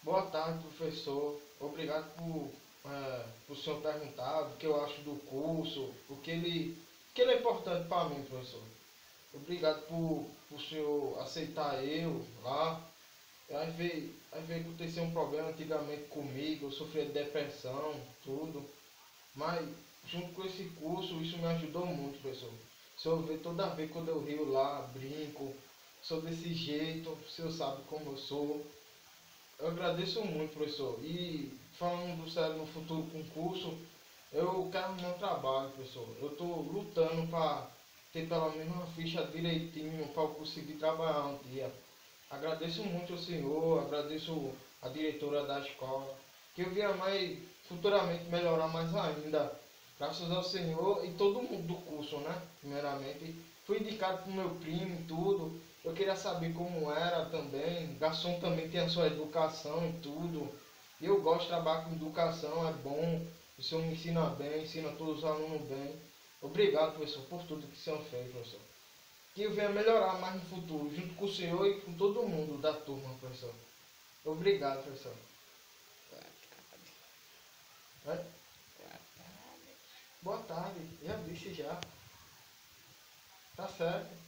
Boa tarde, professor. Obrigado por senhor perguntar o que eu acho do curso, o que ele é importante para mim, professor. Obrigado por senhor aceitar eu lá. Às vezes acontecia um problema antigamente comigo, eu sofria de depressão, tudo. Mas junto com esse curso, isso me ajudou muito, professor. O senhor vê toda vez quando eu rio lá, brinco, sou desse jeito, o senhor sabe como eu sou. Eu agradeço muito, professor. E falando sério no futuro concurso, eu quero um bom trabalho, professor. Eu estou lutando para ter pelo menos uma ficha direitinho para eu conseguir trabalhar um dia. Agradeço muito ao senhor, agradeço a diretora da escola, que eu venha mais futuramente melhorar mais ainda. Graças ao senhor e todo mundo do curso, né? Primeiramente, fui indicado pro meu primo e tudo. Eu queria saber como era também. Garçom também tem a sua educação e tudo. E eu gosto de trabalhar com educação, é bom. O senhor me ensina bem, ensina todos os alunos bem. Obrigado, professor, por tudo que o senhor fez, professor. Que eu venha melhorar mais no futuro, junto com o senhor e com todo mundo da turma, professor. Obrigado, professor. Boa tarde. É? Boa tarde. Boa tarde. Já disse já. Tá certo.